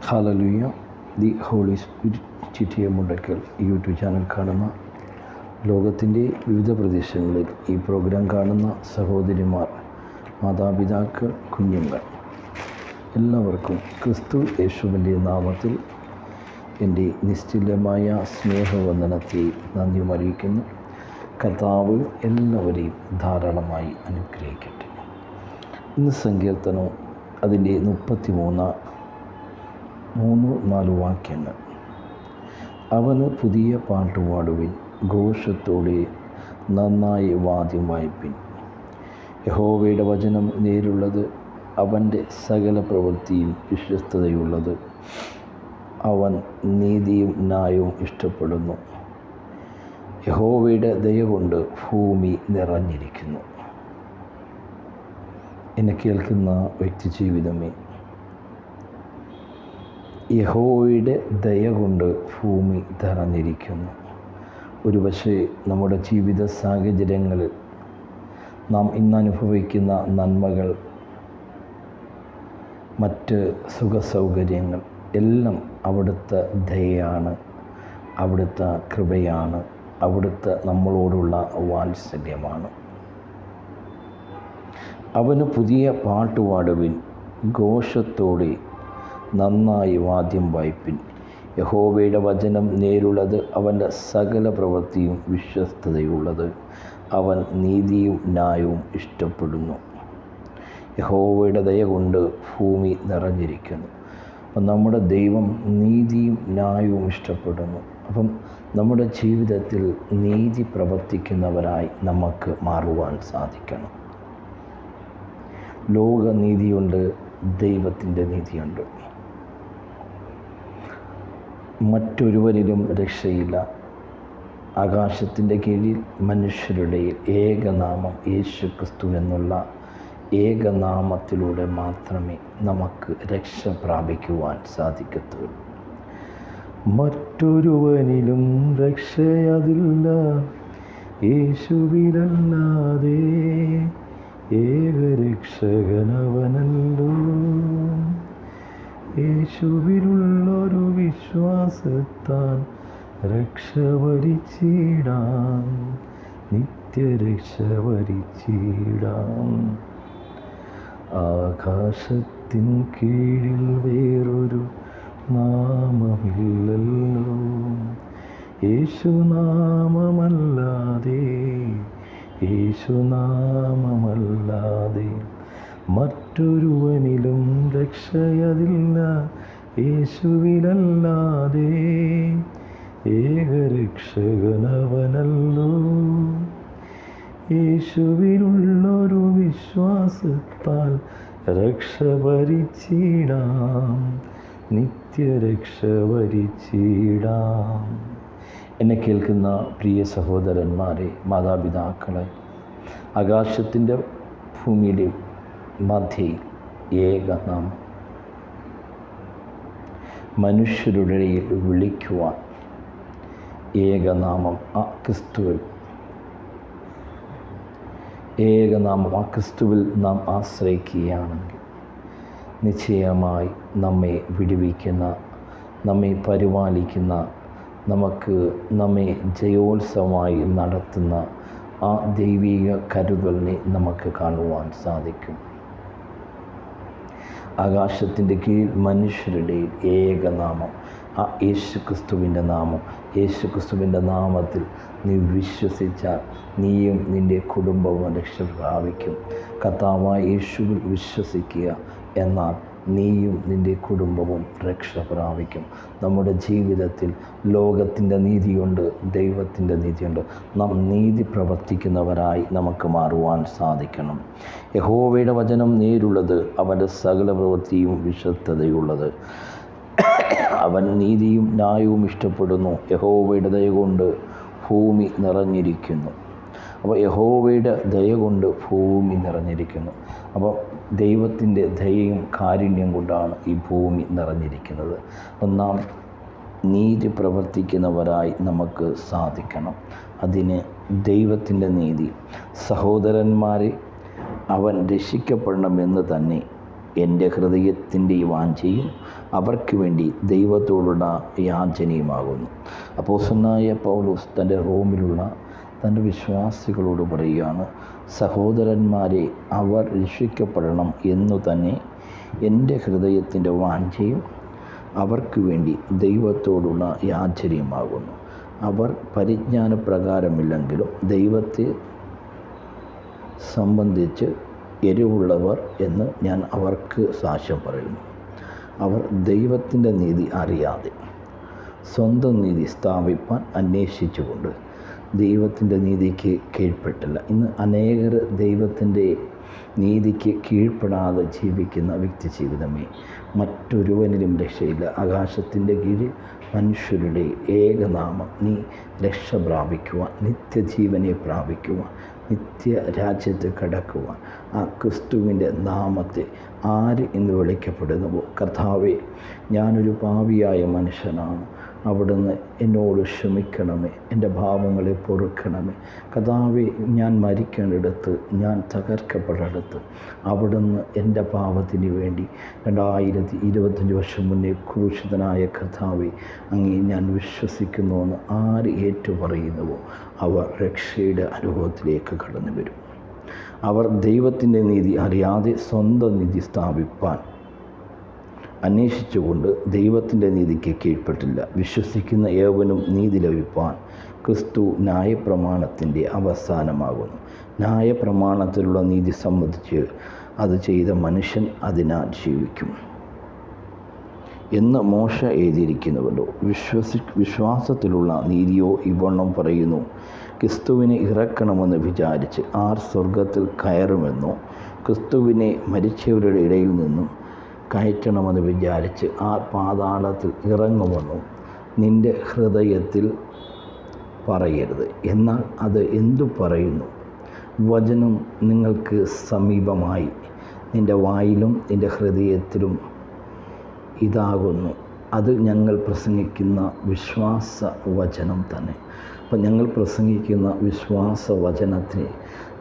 Hallelujah. The Holy Spirit ചിറ്റിയ Mundakkal YouTube channel കാണുന്ന ലോകത്തിൻ്റെ വിവിധ പ്രദേശങ്ങളിൽ ഈ പ്രോഗ്രാം കാണുന്ന സഹോദരിമാർ, മാതാപിതാക്കൾ, കുഞ്ഞുങ്ങൾ എല്ലാവർക്കും ക്രിസ്തു യേശുവിൻ്റെ നാമത്തിൽ എൻ്റെ നിശ്ചലമായ സ്നേഹവന്ദനത്തെ നന്ദി അറിയിക്കുന്നു. കർത്താവ് എല്ലാവരെയും ധാരാളമായി അനുഗ്രഹിക്കട്ടെ. ഇന്ന് സങ്കീർത്തനം അതിൻ്റെ 33-4 വാക്യങ്ങൾ. അവന് പുതിയ പാട്ടുപാടുവിൻ, ഘോഷത്തോടെ നന്നായി വാദ്യം വായിപ്പിൻ. യഹോവയുടെ വചനം നേരുള്ളത്, അവൻ്റെ സകല പ്രവൃത്തിയും വിശ്വസ്തതയുള്ളത്. അവൻ നീതിയും ന്യായവും ഇഷ്ടപ്പെടുന്നു. യഹോവയുടെ ദയ കൊണ്ട് ഭൂമി നിറഞ്ഞിരിക്കുന്നു. എന്നെ കേൾക്കുന്ന വ്യക്തി ജീവിതമേ, യഹോവയുടെ ദയ കൊണ്ട് ഭൂമി നിറഞ്ഞിരിക്കുന്നു. ഒരുപക്ഷെ നമ്മുടെ ജീവിത സാഹചര്യങ്ങളിൽ നാം ഇന്നനുഭവിക്കുന്ന നന്മകൾ, മറ്റ് സുഖസൗകര്യങ്ങൾ എല്ലാം അവിടുത്തെ ദയയാണ്, അവിടുത്തെ കൃപയാണ്, അവിടുത്തെ നമ്മളോടുള്ള വാത്സല്യമാണ്. അവന് പുതിയ പാട്ടുപാടുവിൻ, ഘോഷത്തോടെ നന്നായി വാദ്യം വായിപ്പിൻ. യഹോവയുടെ വചനം നേരുള്ളത്, അവൻ്റെ സകല പ്രവൃത്തിയും വിശ്വസ്തതയുള്ളത്. അവൻ നീതിയും ന്യായവും ഇഷ്ടപ്പെടുന്നു. യഹോവയുടെ ദയ കൊണ്ട് ഭൂമി നിറഞ്ഞിരിക്കുന്നു. അപ്പം നമ്മുടെ ദൈവം നീതിയും ന്യായവും ഇഷ്ടപ്പെടുന്നു. അപ്പം നമ്മുടെ ജീവിതത്തിൽ നീതി പ്രവർത്തിക്കുന്നവരായി നമുക്ക് മാറുവാൻ സാധിക്കണം. ലോകനീതിയുണ്ട്, ദൈവത്തിൻ്റെ നീതിയുണ്ട്. മറ്റൊരുവരിലും രക്ഷയില്ല. ആകാശത്തിൻ്റെ കീഴിൽ മനുഷ്യരുടെ ഏകനാമം യേശു ക്രിസ്തു എന്നുള്ള ഏകനാമത്തിലൂടെ മാത്രമേ നമുക്ക് രക്ഷ പ്രാപിക്കുവാൻ സാധിക്കത്തുള്ളൂ. മറ്റൊരുവനിലും രക്ഷയതില്ല, യേശുവിലല്ലാതെ ഏകരക്ഷകനവനല്ലോ. യേശുവിലുള്ളൊരു വിശ്വാസത്താൽ രക്ഷ വരിച്ചിടാം, നിത്യരക്ഷ വരിച്ചിടാം. ആകാശത്തിൻ കീഴിൽ വേറൊരു നാമമില്ലല്ലോ, യേശുനാമമല്ലാതെ, യേശുനാമമല്ലാതെ മറ്റൊരുവനിലും രക്ഷയതില്ല, യേശുവിലല്ലാതെ ഏകരക്ഷകനവനല്ലോ. യേശുവിലുള്ളൊരു വിശ്വാസത്താൽ രക്ഷ വരിച്ചിടാം, നിത്യരക്ഷ വരിച്ചിടാം. എന്നെ കേൾക്കുന്ന പ്രിയ സഹോദരന്മാരെ, മാതാപിതാക്കളെ, ആകാശത്തിൻ്റെ ഭൂമിയിലെ മധ്യേ ഏകനാമം മനുഷ്യരുടെ ഇടയിൽ വിളിക്കുവാൻ ഏകനാമം ആ ക്രിസ്തുവിൽ, ഏകനാമം ആ ക്രിസ്തുവിൽ നാം ആശ്രയിക്കുകയാണെങ്കിൽ നിശ്ചയമായി നമ്മെ വിടുവിക്കുന്ന, നമ്മെ പരിപാലിക്കുന്ന, നമ്മെ ജയോത്സവമായി നടത്തുന്ന ആ ദൈവിക കരുതലിനെ നമുക്ക് കാണുവാൻ സാധിക്കും. ആകാശത്തിൻ്റെ കീഴിൽ മനുഷ്യരുടെ ഏകനാമം ആ യേശുക്രിസ്തുവിൻ്റെ നാമം. യേശുക്രിസ്തുവിൻ്റെ നാമത്തിൽ നീ വിശ്വസിച്ചാൽ നീയും നിൻ്റെ കുടുംബവും രക്ഷ പ്രാപിക്കും. കർത്താവായ യേശുവിൽ വിശ്വസിക്കുക, എന്നാൽ നീയും നിൻ്റെ കുടുംബവും രക്ഷ പ്രാപിക്കും. നമ്മുടെ ജീവിതത്തിൽ ലോകത്തിൻ്റെ നീതിയുണ്ട്, ദൈവത്തിൻ്റെ നീതിയുണ്ട്. നാം നീതി പ്രവർത്തിക്കുന്നവരായി നമുക്ക് മാറുവാൻ സാധിക്കണം. യഹോവയുടെ വചനം നേരുള്ളത്, അവൻ്റെ സകല പ്രവൃത്തിയും വിശ്വസ്തതയുള്ളത്. അവൻ നീതിയും ന്യായവും ഇഷ്ടപ്പെടുന്നു. യഹോവയുടെ ദയ കൊണ്ട് ഭൂമി നിറഞ്ഞിരിക്കുന്നു. അപ്പോൾ യഹോവയുടെ ദയ കൊണ്ട് ഭൂമി നിറഞ്ഞിരിക്കുന്നു. അപ്പോൾ ദൈവത്തിൻ്റെ ദയയും കാരുണ്യം കൊണ്ടാണ് ഈ ഭൂമി നിറഞ്ഞിരിക്കുന്നത്. അപ്പം നാം നീതി പ്രവർത്തിക്കുന്നവരായി നമുക്ക് സാധിക്കണം. അതിന് ദൈവത്തിൻ്റെ നീതി, സഹോദരന്മാരെ അവൻ രക്ഷിക്കപ്പെടണമെന്ന് തന്നെ എൻ്റെ ഹൃദയത്തിൻ്റെ വാഞ്ചയും അവർക്ക് വേണ്ടി ദൈവത്തോടുള്ള യാചനയുമാകുന്നു. അപ്പോസ്തലനായ പൗലോസ് തൻ്റെ റോമിലുള്ള തൻ്റെ വിശ്വാസികളോട് പറയുകയാണ്, സഹോദരന്മാരെ, അവർ രക്ഷിക്കപ്പെടണം എന്നു തന്നെ എൻ്റെ ഹൃദയത്തിൻ്റെ വാഞ്ചയും അവർക്ക് വേണ്ടി ദൈവത്തോടുള്ള യാചനയുമാകുന്നു. അവർ പരിജ്ഞാനപ്രകാരമില്ലെങ്കിലും ദൈവത്തെ സംബന്ധിച്ച് എരിവുള്ളവർ എന്ന് ഞാൻ അവർക്ക് സാക്ഷ്യം പറയുന്നു. അവർ ദൈവത്തിൻ്റെ നീതി അറിയാതെ സ്വന്തം നീതി സ്ഥാപിപ്പാൻ അന്വേഷിച്ചുകൊണ്ട് ദൈവത്തിൻ്റെ നീതിക്ക് കീഴ്പ്പെട്ടില്ല. ഇന്ന് അനേകർ ദൈവത്തിൻ്റെ നീതിക്ക് കീഴ്പ്പെടാതെ ജീവിക്കുന്ന വ്യക്തി ജീവിതമേ മറ്റൊരുവനിലും രക്ഷയില്ല. ആകാശത്തിൻ്റെ കീഴിൽ മനുഷ്യരുടെ ഏകനാമം നീ രക്ഷ പ്രാപിക്കുവാൻ, നിത്യജീവനെ പ്രാപിക്കുവാൻ, നിത്യരാജ്യത്ത് കടക്കുവാൻ ആ ക്രിസ്തുവിൻ്റെ നാമത്തെ ആര് ഇന്ന് വിളിക്കപ്പെടുന്നുവോ, കർത്താവേ, ഞാനൊരു പാപിയായ മനുഷ്യനാണ്, അവിടുന്ന് എന്നോട് ക്ഷമിക്കണമേ, എൻ്റെ പാപങ്ങളെ പൊറുക്കണമേ. കർത്താവേ, ഞാൻ മരിക്കേണ്ടിടത്ത്, ഞാൻ തകർക്കപ്പെടടുത്ത് അവിടുന്ന് എൻ്റെ പാപത്തിന് വേണ്ടി 2025 വർഷം മുന്നേ ക്രൂശിതനായ കർത്താവേ, അങ്ങേ ഞാൻ വിശ്വസിക്കുന്നുവെന്ന് ആര് ഏറ്റുപറയുന്നുവോ അവർ രക്ഷയുടെ അനുഭവത്തിലേക്ക് കടന്നു വരും. അവർ ദൈവത്തിൻ്റെ നീതി അറിയാതെ സ്വന്തം നീതി സ്ഥാപിപ്പാൻ അന്വേഷിച്ചുകൊണ്ട് ദൈവത്തിൻ്റെ നീതിക്ക് കീഴ്പ്പെട്ടില്ല. വിശ്വസിക്കുന്ന ഏവനും നീതി ലഭിപ്പാൻ ക്രിസ്തു ന്യായപ്രമാണത്തിൻ്റെ അവസാനമാകുന്നു. ന്യായപ്രമാണത്തിലുള്ള നീതി സംബന്ധിച്ച് അത് ചെയ്ത മനുഷ്യൻ അതിനാൽ ജീവിക്കും എന്ന് മോശ എഴുതിയിരിക്കുന്നുവല്ലോ. വിശ്വാസത്തിലുള്ള നീതിയോ ഇവണ്ണം പറയുന്നു, ക്രിസ്തുവിനെ ഇറക്കണമെന്ന് വിചാരിച്ച് ആർ സ്വർഗത്തിൽ കയറുമെന്നോ, ക്രിസ്തുവിനെ മരിച്ചവരുടെ ഇടയിൽ നിന്നും കയറ്റണമെന്ന് വിചാരിച്ച് ആർ പാതാളത്തിൽ ഇറങ്ങുമെന്നോ നിൻ്റെ ഹൃദയത്തിൽ പറയരുത്. എന്നാൽ അത് എന്തു പറയുന്നു? വചനം നിങ്ങൾക്ക് സമീപമായി, നിൻ്റെ വായിലും നിൻ്റെ ഹൃദയത്തിലും ഇതാകുന്നു. അത് ഞങ്ങൾ പ്രസംഗിക്കുന്ന വിശ്വാസ വചനം തന്നെ. അപ്പം ഞങ്ങൾ പ്രസംഗിക്കുന്ന വിശ്വാസ വചനത്തെ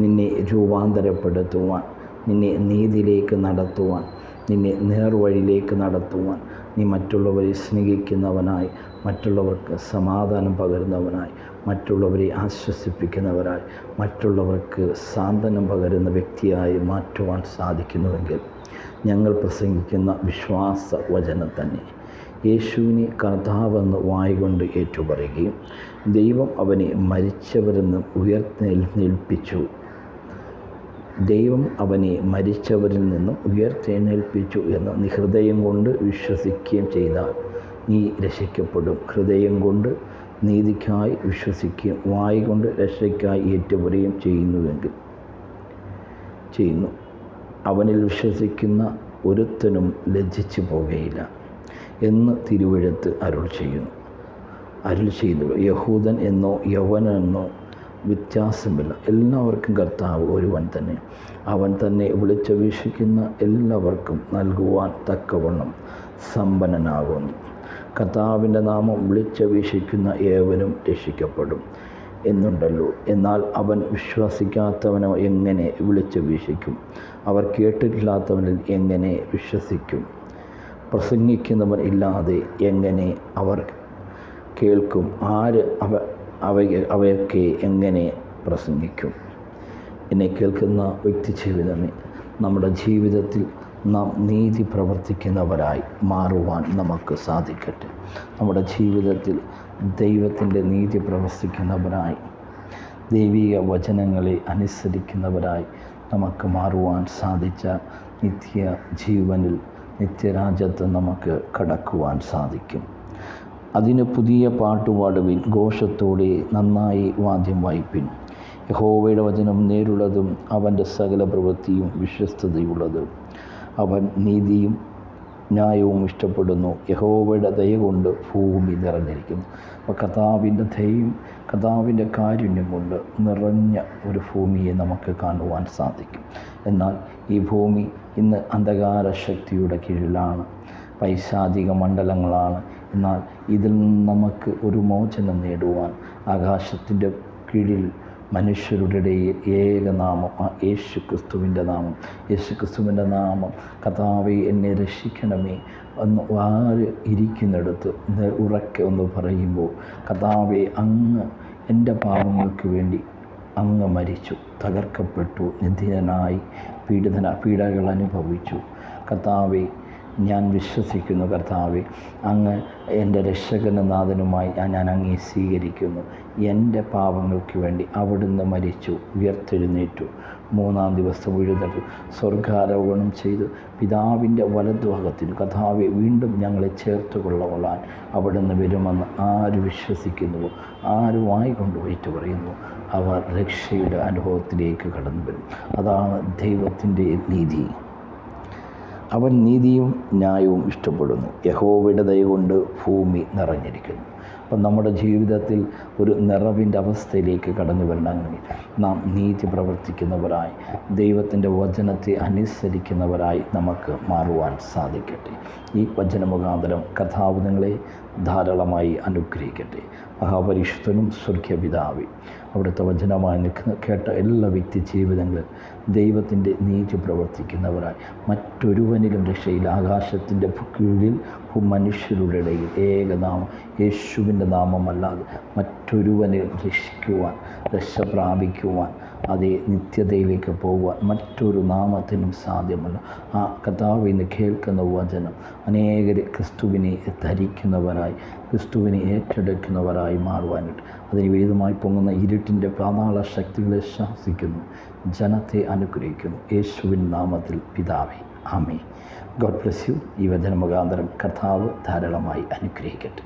നിന്നെ രൂപാന്തരപ്പെടുത്തുവാൻ, നിന്നെ നീതിയിലേക്ക് നടത്തുവാൻ, നിന്നെ നേർവഴിയിലേക്ക് നടത്തുവാൻ, നീ മറ്റുള്ളവരെ സ്നേഹിക്കുന്നവനായി, മറ്റുള്ളവർക്ക് സമാധാനം പകരുന്നവനായി, മറ്റുള്ളവരെ ആശ്വസിപ്പിക്കുന്നവരായി, മറ്റുള്ളവർക്ക് സാന്ത്വനം പകരുന്ന വ്യക്തിയായി മാറ്റുവാൻ സാധിക്കുന്നുവെങ്കിൽ ഞങ്ങൾ പ്രസംഗിക്കുന്ന വിശ്വാസ വചനം തന്നെ. യേശുവിനെ കർത്താവെന്ന് വായ്കൊണ്ട് ഏറ്റുപറയുകയും ദൈവം അവനെ മരിച്ചവരിൽ നിന്ന് ഉയർത്തെഴുന്നേൽപ്പിച്ചു, ദൈവം അവനെ മരിച്ചവരിൽ നിന്നും ഉയർത്തെഴുന്നേൽപ്പിച്ചു എന്ന് നീ ഹൃദയം കൊണ്ട് വിശ്വസിക്കുകയും ചെയ്താൽ നീ രക്ഷിക്കപ്പെടും. ഹൃദയം കൊണ്ട് നീതിക്കായി വിശ്വസിക്കുകയും വായ് കൊണ്ട് രക്ഷയ്ക്കായി ഏറ്റുപറയുകയും ചെയ്യുന്നു. അവനിൽ വിശ്വസിക്കുന്ന ഒരുത്തനും ലജ്ജിച്ചു പോകുകയില്ല എന്ന് തിരുവെഴുത്ത് അരുൾ ചെയ്യുന്നു. യഹൂദൻ എന്നോ യവനെന്നോ വ്യത്യാസമില്ല, എല്ലാവർക്കും കർത്താവ് ഒരുവൻ തന്നെ. അവൻ തന്നെ വിളിച്ചപേക്ഷിക്കുന്ന എല്ലാവർക്കും നൽകുവാൻ തക്കവണ്ണം സമ്പന്നനാകുന്നു. കർത്താവിൻ്റെ നാമം വിളിച്ചപേക്ഷിക്കുന്ന ഏവനും രക്ഷിക്കപ്പെടും എന്നുണ്ടല്ലോ. എന്നാൽ അവൻ വിശ്വസിക്കാത്തവനോ എങ്ങനെ വിളിച്ചപേക്ഷിക്കും? അവർ കേട്ടിട്ടില്ലാത്തവനിൽ എങ്ങനെ വിശ്വസിക്കും? പ്രസംഗിക്കുന്നവൻ ഇല്ലാതെ എങ്ങനെ അവർ കേൾക്കും? ആര് അവയൊക്കെ എങ്ങനെ പ്രസംഗിക്കും? എന്നെ കേൾക്കുന്ന വ്യക്തി ജീവിതമേ, നമ്മുടെ ജീവിതത്തിൽ നാം നീതി പ്രവർത്തിക്കുന്നവരായി മാറുവാൻ നമുക്ക് സാധിക്കട്ടെ. നമ്മുടെ ജീവിതത്തിൽ ദൈവത്തിൻ്റെ നീതി പ്രവർത്തിക്കുന്നവരായി, ദൈവിക വചനങ്ങളെ അനുസരിക്കുന്നവരായി നമുക്ക് മാറുവാൻ സാധിച്ച നിത്യ ജീവനിൽ, നിത്യരാജ്യത്ത് നമുക്ക് കടക്കുവാൻ സാധിക്കും. അതിന് പുതിയ പാട്ടുപാടുവിൻ, ഘോഷത്തോടെ നന്നായി വാദ്യം വായിപ്പിൻ. യഹോവയുടെ വചനം നേരുള്ളതും അവൻ്റെ സകല പ്രവൃത്തിയും വിശ്വസ്തതയുള്ളതും. അവൻ നീതിയും ന്യായവും ഇഷ്ടപ്പെടുന്നു. യഹോവയുടെ ദയ കൊണ്ട് ഭൂമി നിറഞ്ഞിരിക്കുന്നു. അപ്പോൾ കർത്താവിൻ്റെ ദയയും കർത്താവിൻ്റെ കാരുണ്യം കൊണ്ട് നിറഞ്ഞ ഒരു ഭൂമിയെ നമുക്ക് കാണുവാൻ സാധിക്കും. എന്നാൽ ഈ ഭൂമി ഇന്ന് അന്ധകാര ശക്തിയുടെ കീഴിലാണ്, പൈശാചിക മണ്ഡലങ്ങളാണ്. എന്നാൽ ഇതിൽ നിന്ന് നമുക്ക് ഒരു മോചനം നേടുവാൻ ആകാശത്തിൻ്റെ കീഴിൽ മനുഷ്യരുടെ ഇടയിൽ ഏകനാമം, ആ യേശു ക്രിസ്തുവിൻ്റെ നാമം. കർത്താവേ, എന്നെ രക്ഷിക്കണമേ ഒന്ന് ആര് ഇരിക്കുന്നിടത്ത് ഉറക്കെ ഒന്ന് പറയുമ്പോൾ, കർത്താവേ, അങ്ങ് എൻ്റെ പാപങ്ങൾക്ക് വേണ്ടി അങ്ങ് മരിച്ചു, തകർക്കപ്പെട്ടു, നിന്ദിതനായി പീഡകൾ അനുഭവിച്ചു. കർത്താവേ, ഞാൻ വിശ്വസിക്കുന്നു. കർത്താവേ, അങ്ങ് എൻ്റെ രക്ഷകനും നാഥനുമായി ഞാൻ അങ്ങേ സ്വീകരിക്കുന്നു. എൻ്റെ പാപങ്ങൾക്ക് വേണ്ടി അവിടുന്ന് മരിച്ചു, ഉയർത്തെഴുന്നേറ്റു, 3-ാം ദിവസം എഴുന്നേറ്റു, സ്വർഗാരോഹണം ചെയ്തു പിതാവിൻ്റെ വലതുഭാഗത്തിന്. കർത്താവെ, വീണ്ടും ഞങ്ങളെ ചേർത്ത് കൊള്ളാൻ അവിടുന്ന് വരുമെന്ന് ആര് വിശ്വസിക്കുന്നുവോ, ആര് വായി കൊണ്ട് ഏറ്റു പറയുന്നു, അവർ രക്ഷയുടെ അനുഭവത്തിലേക്ക് കടന്നു വരും. അതാണ് ദൈവത്തിൻ്റെ നീതി. അവൻ നീതിയും ന്യായവും ഇഷ്ടപ്പെടുന്നു. യഹോവയുടെ ദയ കൊണ്ട് ഭൂമി നിറഞ്ഞിരിക്കുന്നു. അപ്പം നമ്മുടെ ജീവിതത്തിൽ ഒരു നിറവിൻ്റെ അവസ്ഥയിലേക്ക് കടന്നു വരണമെങ്കിൽ നാം നീതി പ്രവർത്തിക്കുന്നവരായി, ദൈവത്തിൻ്റെ വചനത്തെ അനുസരിക്കുന്നവരായി നമുക്ക് മാറുവാൻ സാധിക്കട്ടെ. ഈ വചനമുഖാന്തരം കർത്താവ് നിങ്ങളെ ധാരാളമായി അനുഗ്രഹിക്കട്ടെ. മഹാപരിശുദ്ധനും സ്വർഗ്ഗപിതാവേ, അവിടുത്തെ വചനമായി കേട്ട എല്ലാ വ്യക്തി ജീവിതങ്ങളിൽ ദൈവത്തിൻ്റെ നീതി പ്രവർത്തിക്കുന്നവരായി, മറ്റൊരുവനിലും രക്ഷയിൽ, ആകാശത്തിൻ്റെ കീഴിൽ മനുഷ്യരുടെ ഇടയിൽ ഏകനാമം യേശുവിൻ്റെ നാമമല്ലാതെ മറ്റൊരുവനിലും രക്ഷ പ്രാപിക്കുവാൻ, അതേ നിത്യതയിലേക്ക് പോകുവാൻ മറ്റൊരു നാമത്തിനും സാധ്യമല്ല. ആ കർത്താവ് ഇന്ന് കേൾക്കുന്ന വചനം അനേകർ ക്രിസ്തുവിനെ ധരിക്കുന്നവരായി, ക്രിസ്തുവിനെ ഏറ്റെടുക്കുന്നവരായി മാറുവാനായിട്ട്, അതിന് വിരുദ്ധമായി പൊങ്ങുന്ന ഇരുട്ടിൻ്റെ പാതാള ശക്തികളെ ശാസിക്കുന്നു, ജനത്തെ അനുഗ്രഹിക്കുന്നു. യേശുവിൻ നാമത്തിൽ പിതാവേ, ആമേൻ. God bless you. ഈ വചന മുഖാന്തരം കർത്താവ് ധാരാളമായി അനുഗ്രഹിക്കട്ടെ.